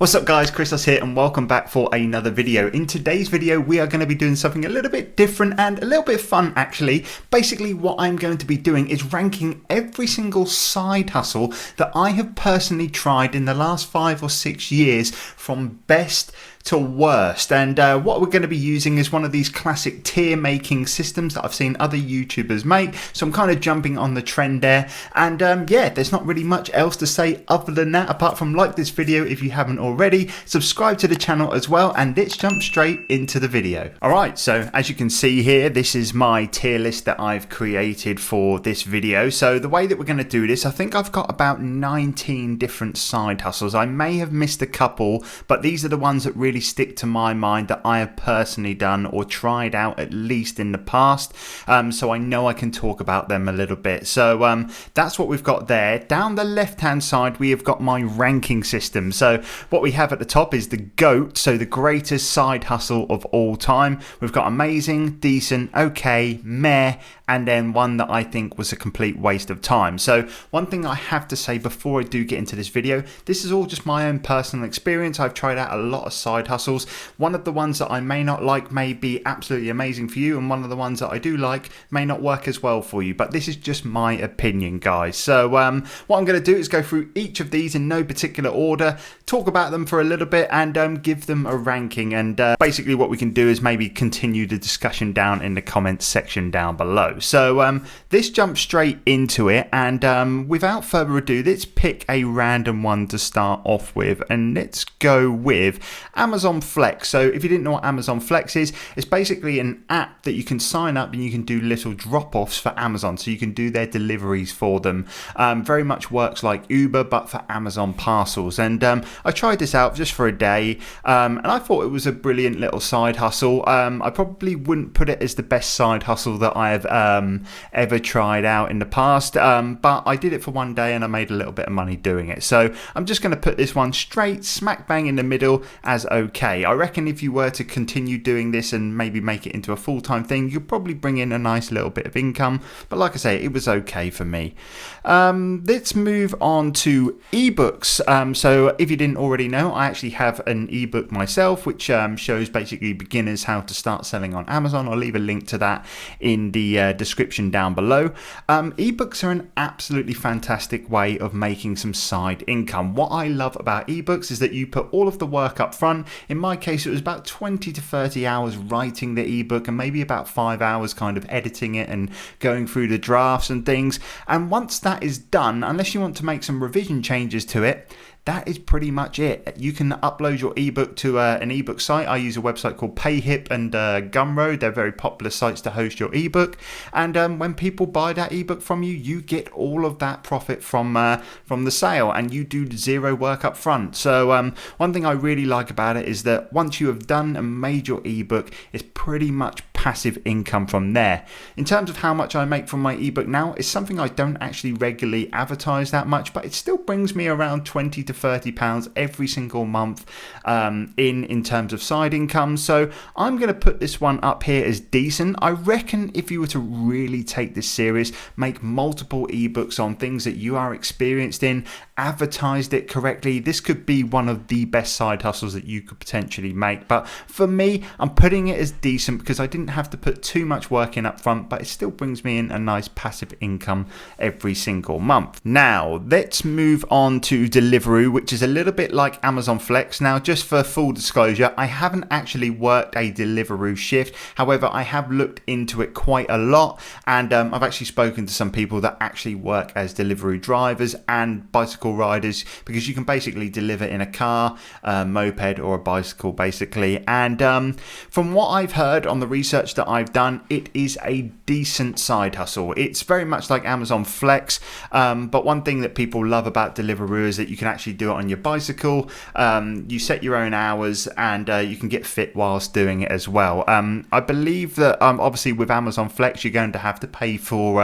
What's up guys, Christos here and welcome back for another video. In today's video we are going to be doing something a little bit different and a little bit fun actually. Basically what I'm going to be doing is ranking every single side hustle that I have personally tried in the last 5 or 6 years from best to worst, and what we're going to be using is one of these classic tier making systems that I've seen other YouTubers make, so I'm kind of jumping on the trend there. And yeah, there's not really much else to say other than that, apart from like this video if you haven't already, subscribe to the channel as well, and let's jump straight into the video. Alright, so as you can see here, this is my tier list that I've created for this video. So the way that we're going to do this, I think I've got about 19 different side hustles. I may have missed a couple, but these are the ones that really stick to my mind that I have personally done or tried out at least in the past, so I know I can talk about them a little bit. So that's what we've got there. Down the left hand side we have got my ranking system. So what we have at the top is the GOAT, so the greatest side hustle of all time. We've got amazing, decent, okay, meh, and then one that I think was a complete waste of time. So one thing I have to say before I do get into this video, this is all just my own personal experience. I've tried out a lot of side hustles. One of the ones that I may not like may be absolutely amazing for you, and one of the ones that I do like may not work as well for you, but this is just my opinion, guys. So what I'm going to do is go through each of these in no particular order, talk about them for a little bit, and give them a ranking. And basically what we can do is maybe continue the discussion down in the comments section down below. So let's jump straight into it, and without further ado, let's pick a random one to start off with, and let's go with Amazon Flex. So if you didn't know what Amazon Flex is, it's basically an app that you can sign up and you can do little drop-offs for Amazon, so you can do their deliveries for them. Very much works like Uber but for Amazon parcels. And I tried this out just for a day, and I thought it was a brilliant little side hustle. I probably wouldn't put it as the best side hustle that I have ever tried out in the past, but I did it for one day and I made a little bit of money doing it. So I'm just going to put this one straight smack bang in the middle as okay. I reckon if you were to continue doing this and maybe make it into a full-time thing, you'd probably bring in a nice little bit of income, but like I say, it was okay for me. Let's move on to ebooks. So if you didn't already know, I actually have an ebook myself which shows basically beginners how to start selling on Amazon. I'll leave a link to that in the description down below. Ebooks are an absolutely fantastic way of making some side income. What I love about ebooks is that you put all of the work up front. In my case, it was about 20 to 30 hours writing the ebook and maybe about 5 hours kind of editing it and going through the drafts and things. And once that is done, unless you want to make some revision changes to it, that is pretty much it. You can upload your ebook to an ebook site. I use a website called Payhip and Gumroad. They're very popular sites to host your ebook. And when people buy that ebook from you, you get all of that profit from the sale, and you do zero work up front. So one thing I really like about it is that once you have done and made your ebook, it's pretty much passive income from there. In terms of how much I make from my ebook now, it's something I don't actually regularly advertise that much, but it still brings me around 20 to 30 pounds every single month in terms of side income. So I'm going to put this one up here as decent. I reckon if you were to really take this serious, make multiple ebooks on things that you are experienced in, advertised it correctly, this could be one of the best side hustles that you could potentially make. But for me, I'm putting it as decent because I didn't have to put too much work in up front, but it still brings me in a nice passive income every single month. Now let's move on to Deliveroo, which is a little bit like Amazon Flex. Now just for full disclosure, I haven't actually worked a Deliveroo shift. However, I have looked into it quite a lot, and I've actually spoken to some people that actually work as Deliveroo drivers and bicycle riders, because you can basically deliver in a car, a moped or a bicycle basically. And from what I've heard on the research that I've done, it is a decent side hustle. It's very much like Amazon Flex, but one thing that people love about Deliveroo is that you can actually do it on your bicycle. You set your own hours, and you can get fit whilst doing it as well. I believe that obviously with Amazon Flex you're going to have to pay for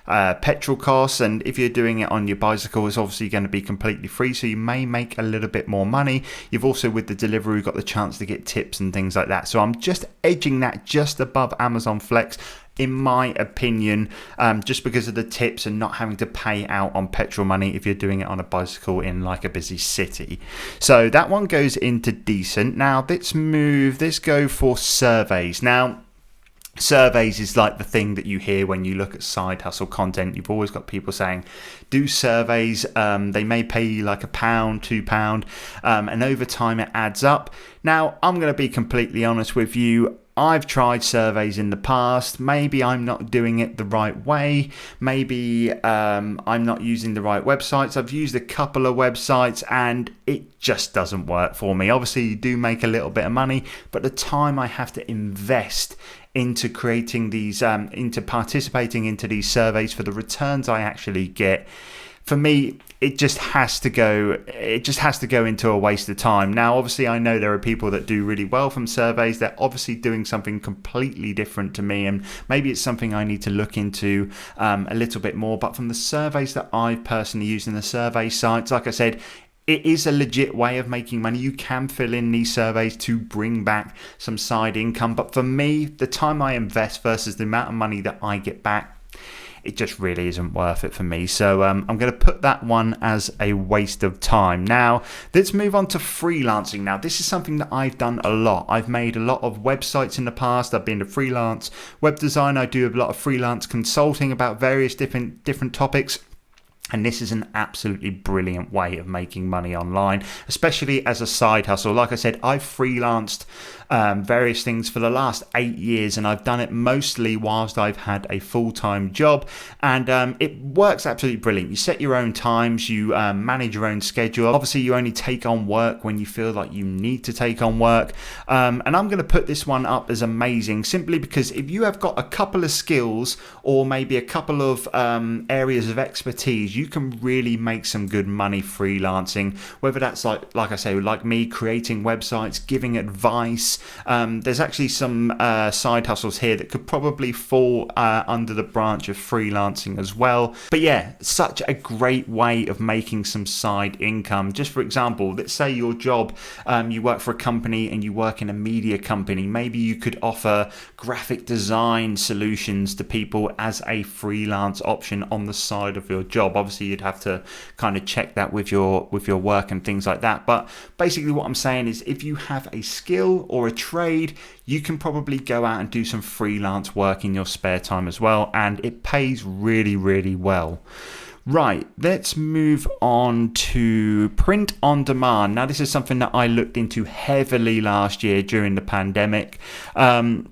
petrol costs, and if you're doing it on your bicycle, it's obviously going to be completely free, so you may make a little bit more money. You've also, with the Deliveroo, got the chance to get tips and things like that, so I'm just edging that that just above Amazon Flex, in my opinion, just because of the tips and not having to pay out on petrol money if you're doing it on a bicycle in like a busy city. So that one goes into decent. Now let's go for surveys. Now, surveys is like the thing that you hear when you look at side hustle content. You've always got people saying, do surveys. They may pay you like £1, £2, and over time it adds up. Now, I'm going to be completely honest with you. I've tried surveys in the past. Maybe I'm not doing it the right way. Maybe I'm not using the right websites. I've used a couple of websites and it just doesn't work for me. Obviously, you do make a little bit of money, but the time I have to invest into creating these, into participating into these surveys for the returns I actually get, for me, it just has to go into a waste of time. Now, obviously, I know there are people that do really well from surveys. They're obviously doing something completely different to me, and maybe it's something I need to look into a little bit more. But from the surveys that I've personally used in the survey sites, like I said, it is a legit way of making money. You can fill in these surveys to bring back some side income. But for me, the time I invest versus the amount of money that I get back, it just really isn't worth it for me. So I'm going to put that one as a waste of time. Now, let's move on to freelancing. Now, this is something that I've done a lot. I've made a lot of websites in the past. I've been a freelance web designer. I do a lot of freelance consulting about various different topics. And this is an absolutely brilliant way of making money online, especially as a side hustle. Like I said, I've freelanced various things for the last 8 years, and I've done it mostly whilst I've had a full-time job, and it works absolutely brilliant. You set your own times, you manage your own schedule. Obviously, you only take on work when you feel like you need to take on work, and I'm going to put this one up as amazing simply because if you have got a couple of skills or maybe a couple of areas of expertise, you can really make some good money freelancing, whether that's like I say, like me, creating websites, giving advice. There's actually some side hustles here that could probably fall under the branch of freelancing as well. But yeah, such a great way of making some side income. Just for example, let's say your job, you work for a company and you work in a media company. Maybe you could offer graphic design solutions to people as a freelance option on the side of your job. Obviously, you'd have to kind of check that with your work and things like that. But basically what I'm saying is if you have a skill or a trade, you can probably go out and do some freelance work in your spare time as well, and it pays really, really well. Right, let's move on to print on demand. Now, this is something that I looked into heavily last year during the pandemic. And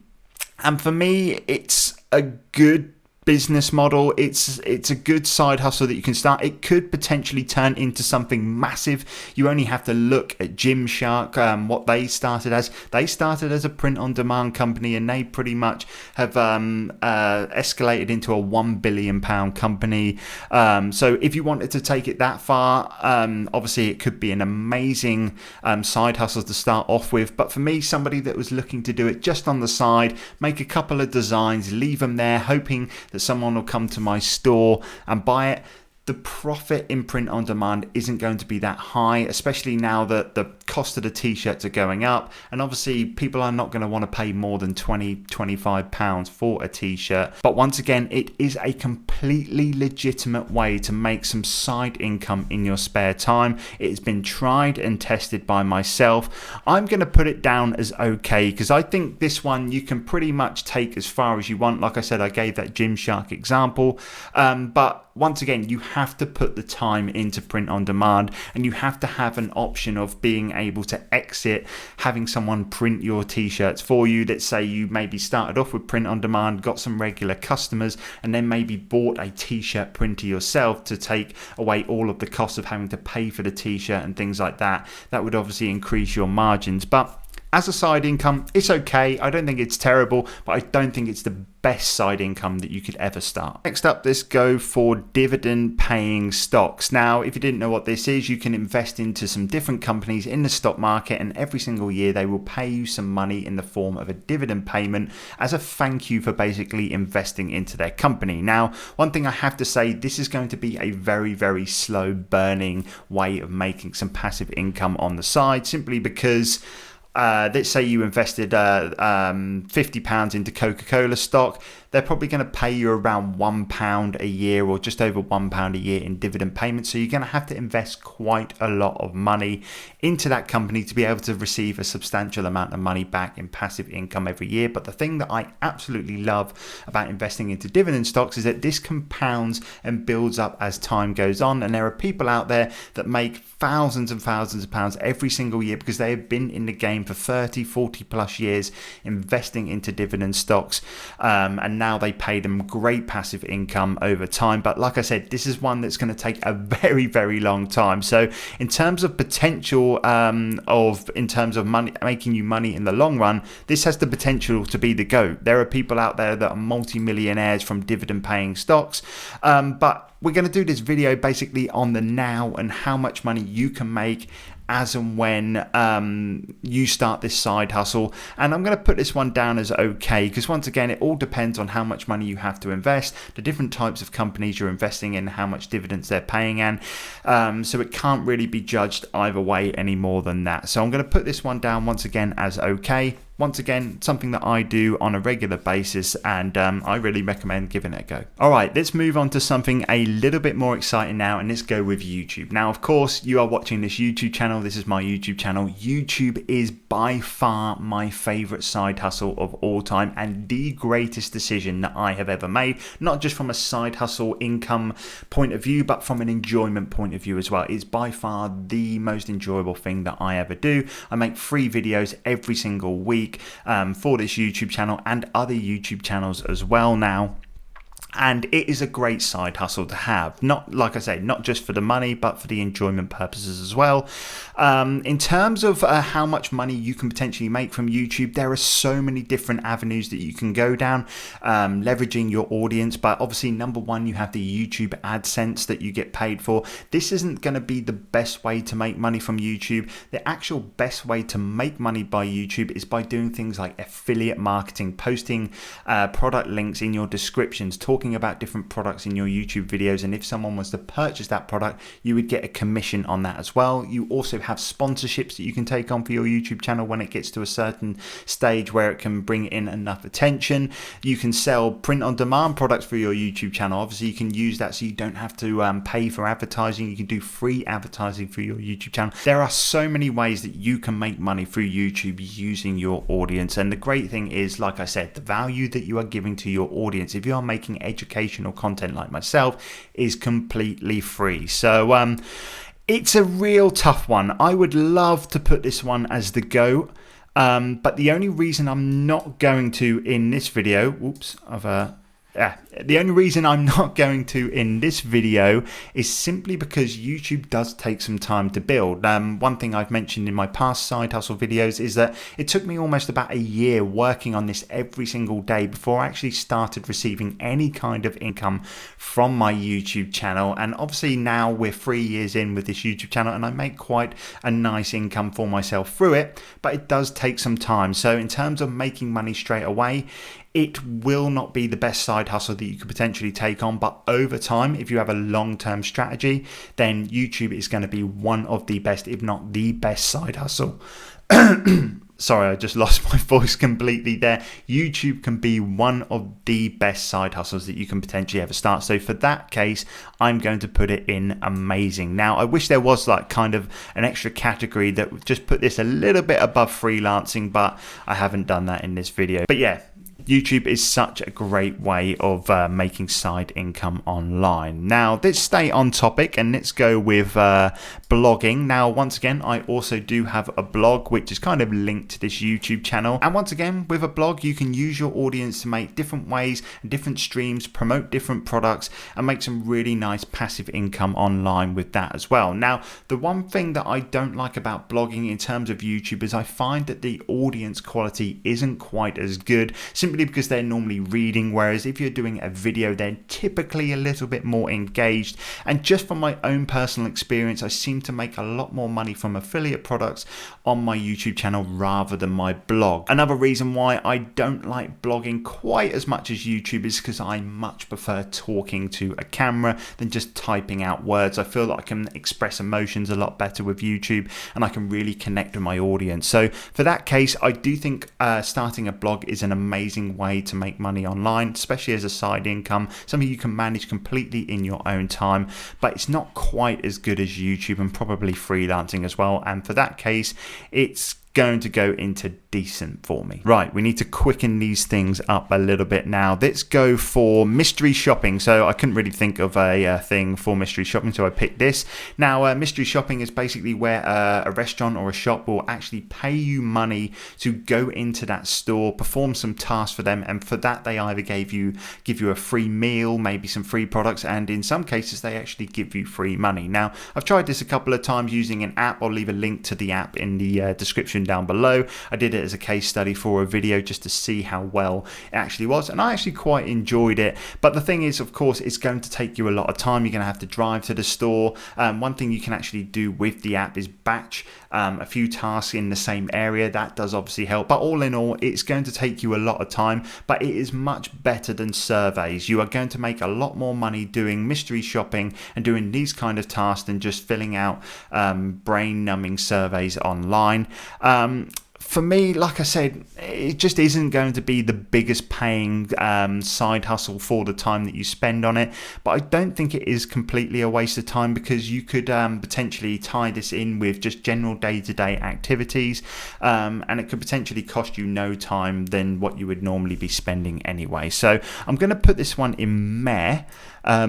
for me, it's a good business model. It's a good side hustle that you can start. It could potentially turn into something massive. You only have to look at Gymshark, what they started as. They started as a print on demand company, and they pretty much have escalated into a £1 billion company. So if you wanted to take it that far, obviously it could be an amazing side hustle to start off with. But for me, somebody that was looking to do it just on the side, make a couple of designs, leave them there, hoping that someone will come to my store and buy it, the profit in print on demand isn't going to be that high, especially now that the cost of the t-shirts are going up, and obviously people are not going to want to pay more than £20-25 for a t-shirt. But once again, it is a completely legitimate way to make some side income in your spare time. It has been tried and tested by myself. I'm going to put it down as okay, because I think this one you can pretty much take as far as you want. Like I said, I gave that Gymshark example, but once again, you have to put the time into print on demand, and you have to have an option of being able to exit having someone print your t-shirts for you. Let's say you maybe started off with print on demand, got some regular customers, and then maybe bought a t-shirt printer yourself to take away all of the costs of having to pay for the t-shirt and things like that. That would obviously increase your margins. But as a side income, it's okay. I don't think it's terrible, but I don't think it's the best side income that you could ever start. Next up, let's go for dividend paying stocks. Now, if you didn't know what this is, you can invest into some different companies in the stock market, and every single year they will pay you some money in the form of a dividend payment as a thank you for basically investing into their company. Now, one thing I have to say, this is going to be a very, very slow burning way of making some passive income on the side, simply because let's say you invested £50 into Coca-Cola stock, they're probably going to pay you around £1 a year or just over £1 a year in dividend payments. So you're going to have to invest quite a lot of money into that company to be able to receive a substantial amount of money back in passive income every year. But the thing that I absolutely love about investing into dividend stocks is that this compounds and builds up as time goes on. And there are people out there that make thousands and thousands of pounds every single year because they have been in the game for 30, 40 plus years investing into dividend stocks. And now they pay them great passive income over time. But like I said, this is one that's going to take a very, very long time. So in terms of potential in terms of money, making you money in the long run, this has the potential to be the GOAT. There are people out there that are multi-millionaires from dividend paying stocks. But we're going to do this video basically on the now and how much money you can make as and when you start this side hustle. And I'm going to put this one down as okay, because once again, it all depends on how much money you have to invest, the different types of companies you're investing in, how much dividends they're paying, and so it can't really be judged either way any more than that. So I'm going to put this one down once again as okay. Once again, something that I do on a regular basis, and I really recommend giving it a go. All right, let's move on to something a little bit more exciting now, and let's go with YouTube. Now, of course, you are watching this YouTube channel. This is my YouTube channel. YouTube is by far my favorite side hustle of all time and the greatest decision that I have ever made, not just from a side hustle income point of view, but from an enjoyment point of view as well. It's by far the most enjoyable thing that I ever do. I make free videos every single week for this YouTube channel and other YouTube channels as well now. And it is a great side hustle to have. Not, like I say, not just for the money, but for the enjoyment purposes as well. In terms of how much money you can potentially make from YouTube, there are so many different avenues that you can go down, leveraging your audience. But obviously, number one, you have the YouTube AdSense that you get paid for. This isn't going to be the best way to make money from YouTube. The actual best way to make money by YouTube is by doing things like affiliate marketing, posting product links in your descriptions, talking about different products in your YouTube videos, and if someone was to purchase that product, you would get a commission on that as well. You also have sponsorships that you can take on for your YouTube channel when it gets to a certain stage where it can bring in enough attention. You can sell print on demand products for your YouTube channel. Obviously, you can use that so you don't have to pay for advertising. You can do free advertising for your YouTube channel. There are so many ways that you can make money through YouTube using your audience, and the great thing is, like I said, the value that you are giving to your audience, if you are making educational content like myself, is completely free. So it's a real tough one. I would love to put this one as the GOAT, but the only reason I'm not going to in this video, the only reason I'm not going to in this video is simply because YouTube does take some time to build. One thing I've mentioned in my past side hustle videos is that it took me almost about a year working on this every single day before I actually started receiving any kind of income from my YouTube channel. And obviously now we're 3 years in with this YouTube channel and I make quite a nice income for myself through it, but it does take some time. So in terms of making money straight away, it will not be the best side hustle that you could potentially take on, but over time, if you have a long-term strategy, then YouTube is going to be one of the best, if not the best side hustle. Sorry, I just lost my voice completely there. YouTube can be one of the best side hustles that you can potentially ever start. So for that case, I'm going to put it in amazing. Now, I wish there was like kind of an extra category that would just put this a little bit above freelancing, but I haven't done that in this video. But yeah, YouTube is such a great way of making side income online. Now, let's stay on topic and let's go with blogging. Now, once again, I also do have a blog which is kind of linked to this YouTube channel. And once again, with a blog, you can use your audience to make different ways and different streams, promote different products, and make some really nice passive income online with that as well. Now, the one thing that I don't like about blogging in terms of YouTube is I find that the audience quality isn't quite as good, simply simply because they're normally reading, whereas if you're doing a video, they're typically a little bit more engaged. And just from my own personal experience, I seem to make a lot more money from affiliate products on my YouTube channel rather than my blog. Another reason why I don't like blogging quite as much as YouTube is because I much prefer talking to a camera than just typing out words. I feel like I can express emotions a lot better with YouTube, and I can really connect with my audience. So for that case, I do think starting a blog is an amazing way to make money online, especially as a side income, something you can manage completely in your own time, but it's not quite as good as YouTube and probably freelancing as well. And for that case, it's going to go into decent for me. Right, we need to quicken these things up a little bit now. Let's go for mystery shopping. So I couldn't really think of a thing for mystery shopping, so I picked this. Now, mystery shopping is basically where a restaurant or a shop will actually pay you money to go into that store, perform some tasks for them, and for that they either give you a free meal, maybe some free products, and in some cases they actually give you free money. Now, I've tried this a couple of times using an app. I'll leave a link to the app in the description down below. I did it as a case study for a video just to see how well it actually was, and I actually quite enjoyed it. But the thing is, of course, it's going to take you a lot of time. You're going to have to drive to the store. One thing you can actually do with the app is batch a few tasks in the same area. That does obviously help, but all in all, it's going to take you a lot of time, but it is much better than surveys. You are going to make a lot more money doing mystery shopping and doing these kind of tasks than just filling out brain-numbing surveys online. For me, like I said, it just isn't going to be the biggest paying side hustle for the time that you spend on it, but I don't think it is completely a waste of time, because you could potentially tie this in with just general day-to-day activities, and it could potentially cost you no time than what you would normally be spending anyway. So I'm going to put this one in meh.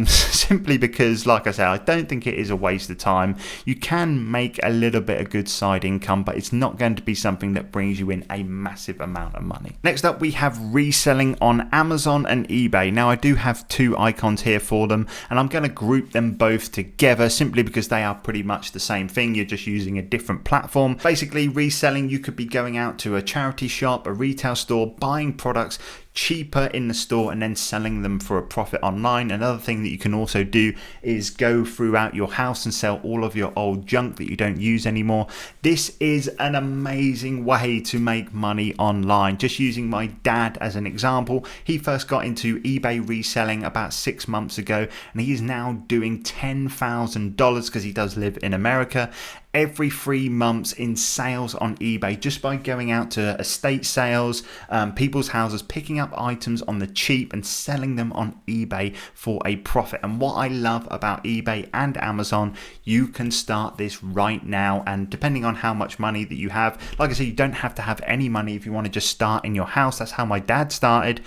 Simply because, like I said, I don't think it is a waste of time. You can make a little bit of good side income, but it's not going to be something that brings you in a massive amount of money. Next up, we have reselling on Amazon and eBay. Now, I do have two icons here for them, and I'm going to group them both together simply because they are pretty much the same thing. You're just using a different platform. Basically, reselling, you could be going out to a charity shop, a retail store, buying products cheaper in the store and then selling them for a profit online. Another thing that you can also do is go throughout your house and sell all of your old junk that you don't use anymore. This is an amazing way to make money online. Just using my dad as an example, he first got into eBay reselling about 6 months ago, and he is now doing $10,000 because he does live in America. Every 3 months in sales on eBay, just by going out to estate sales, people's houses, picking up items on the cheap and selling them on eBay for a profit. And what I love about eBay and Amazon, you can start this right now, and depending on how much money that you have, like I said, you don't have to have any money if you want to just start in your house. That's how my dad started.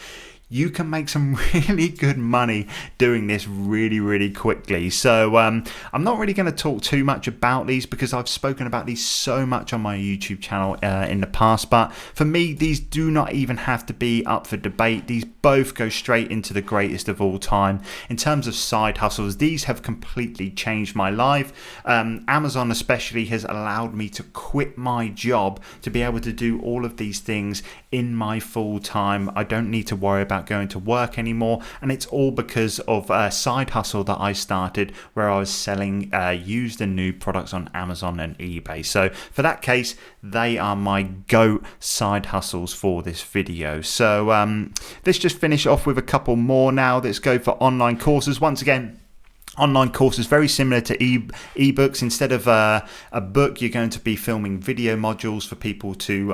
You can make some really good money doing this really quickly. So I'm not really going to talk too much about these because I've spoken about these so much on my YouTube channel in the past. But for me, these do not even have to be up for debate. These both go straight into the greatest of all time. In terms of side hustles, these have completely changed my life. Amazon especially has allowed me to quit my job to be able to do all of these things in my full time. I don't need to worry about going to work anymore, and it's all because of a side hustle that I started where I was selling used and new products on Amazon and eBay. So for that case, they are my GOAT side hustles for this video. So let's just finish off with a couple more now. Let's go for online courses. Once again, online courses very similar to ebooks. Instead of a book, you're going to be filming video modules for people to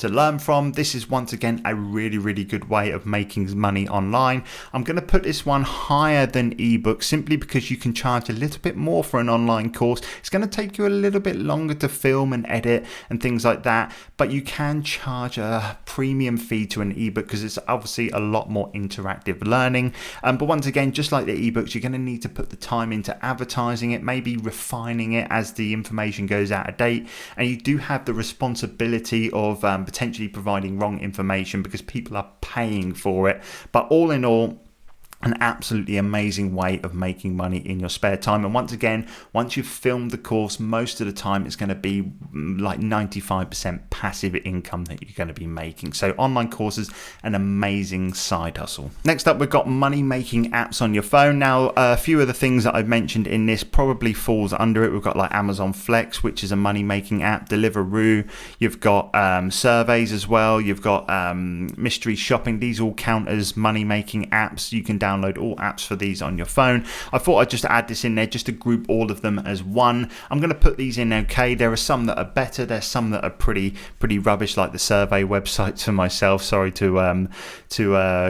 learn from. This is once again a really good way of making money online. I'm going to put this one higher than ebook simply because you can charge a little bit more for an online course. It's going to take you a little bit longer to film and edit and things like that, but you can charge a premium fee to an ebook because it's obviously a lot more interactive learning. But once again, just like the ebooks, you're going to need to put the time into advertising it, maybe refining it as the information goes out of date, and you do have the responsibility of potentially providing wrong information because people are paying for it. But all in all, An absolutely amazing way of making money in your spare time. And once again, once you've filmed the course, most of the time it's going to be like 95% passive income that you're going to be making. So online courses, an amazing side hustle. Next up, we've got money making apps on your phone. Now, a few of the things that I've mentioned in this probably falls under it. We've got like Amazon Flex, which is a money making app, Deliveroo. You've got surveys as well. You've got mystery shopping. These all count as money making apps. You can download all apps for these on your phone. I thought I'd just add this in there just to group all of them as one. I'm going to put these in okay. There are some that are better. There's some that are pretty rubbish, like the survey websites for myself. Sorry to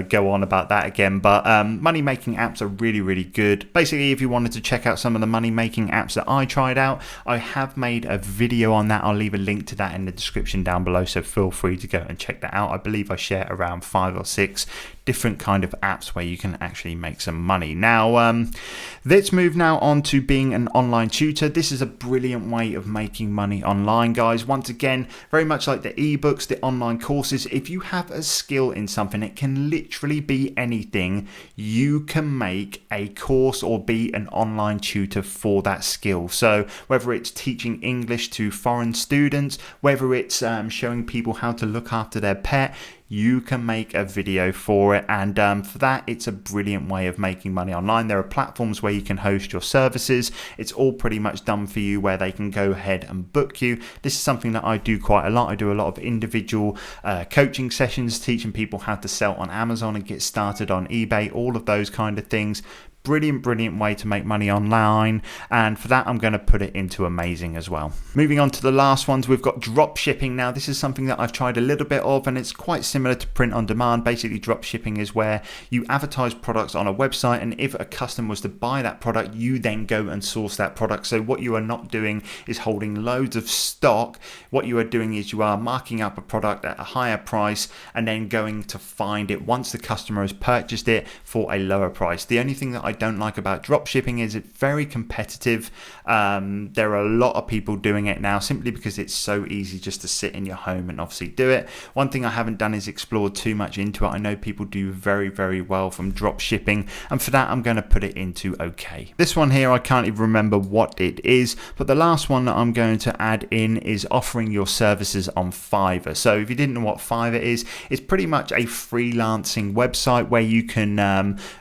go on about that again, but money making apps are really good. Basically, if you wanted to check out some of the money making apps that I tried out, I have made a video on that. I'll leave a link to that in the description down below, so feel free to go and check that out. I believe I share around 5 or 6 different kind of apps where you can actually make some money. Now, let's move now on to being an online tutor. This is a brilliant way of making money online, guys. Once again, very much like the ebooks, the online courses, if you have a skill in something, it can literally be anything. You can make a course or be an online tutor for that skill. So whether it's teaching English to foreign students, whether it's showing people how to look after their pet, you can make a video for it, and for that, it's a brilliant way of making money online. There are platforms where you can host your services. It's all pretty much done for you, where they can go ahead and book you. This is something that I do quite a lot. I do a lot of individual coaching sessions, teaching people how to sell on Amazon and get started on eBay, all of those kind of things. Brilliant way to make money online, and for that I'm going to put it into amazing as well. Moving on to the last ones, we've got drop shipping. Now, this is something that I've tried a little bit of, and it's quite similar to print on demand. Basically, drop shipping is where you advertise products on a website, and if a customer was to buy that product, you then go and source that product. So what you are not doing is holding loads of stock. What you are doing is you are marking up a product at a higher price and then going to find it once the customer has purchased it for a lower price. The only thing that I don't like about drop shipping is it's very competitive. There are a lot of people doing it now simply because it's so easy just to sit in your home and obviously do it. One thing I haven't done is explored too much into it. I know people do very well from drop shipping, and for that I'm going to put it into okay. This one here, I can't even remember what it is, but the last one that I'm going to add in is offering your services on Fiverr. So if you didn't know what Fiverr is, it's pretty much a freelancing website where you can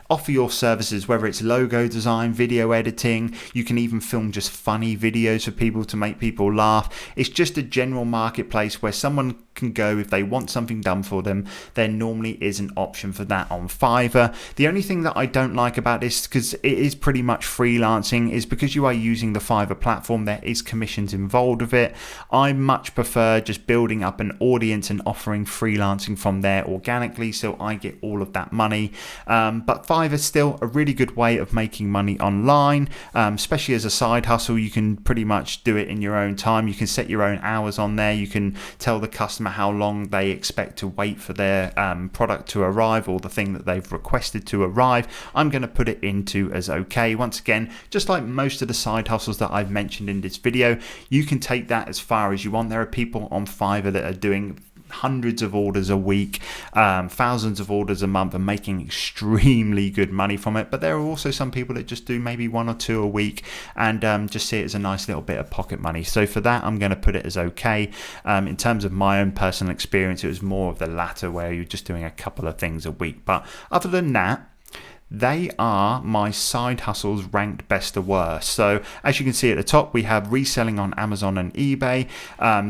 offer your services, whether it's logo design, video editing. You can even film just funny videos for people to make people laugh. It's just a general marketplace where someone can go if they want something done for them. There normally is an option for that on Fiverr. The only thing that I don't like about this, because it is pretty much freelancing, is because you are using the Fiverr platform, there is commissions involved with it. I much prefer just building up an audience and offering freelancing from there organically, so I get all of that money. But Fiverr is still a really good way of making money online, especially as a side hustle. You can pretty much do it in your own time. You can set your own hours on there. You can tell the customer how long they expect to wait for their product to arrive, or the thing that they've requested to arrive. I'm going to put it into as okay. Once again, just like most of the side hustles that I've mentioned in this video, you can take that as far as you want. There are people on Fiverr that are doing hundreds of orders a week, thousands of orders a month, and making extremely good money from it. But there are also some people that just do maybe 1 or 2 a week and just see it as a nice little bit of pocket money. So for that, I'm going to put it as okay. In terms of my own personal experience, it was more of the latter, where you're just doing a couple of things a week. But other than that, they are my side hustles ranked best to worst. So as you can see at the top, we have reselling on Amazon and eBay.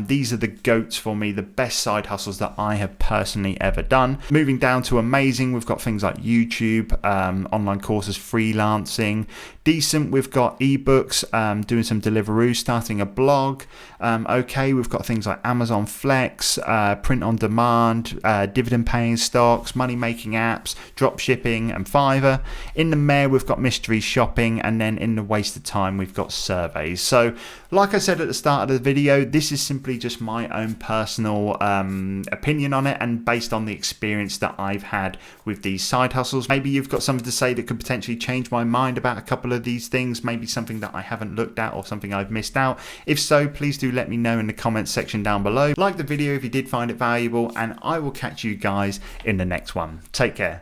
These are the GOATs for me, the best side hustles that I have personally ever done. Moving down to amazing, we've got things like YouTube, online courses, freelancing. Decent, we've got ebooks, doing some Deliveroo, starting a blog. Okay, we've got things like Amazon Flex, print on demand, dividend paying stocks, money making apps, drop shipping, and Fiverr. In the mare, we've got mystery shopping, and then in the waste of time, we've got surveys. So like I said at the start of the video, this is simply just my own personal opinion on it, and based on the experience that I've had with these side hustles. Maybe you've got something to say that could potentially change my mind about a couple of these things, maybe something that I haven't looked at or something I've missed out. If so, please do let me know in the comments section down below. Like the video if you did find it valuable, and I will catch you guys in the next one. Take care.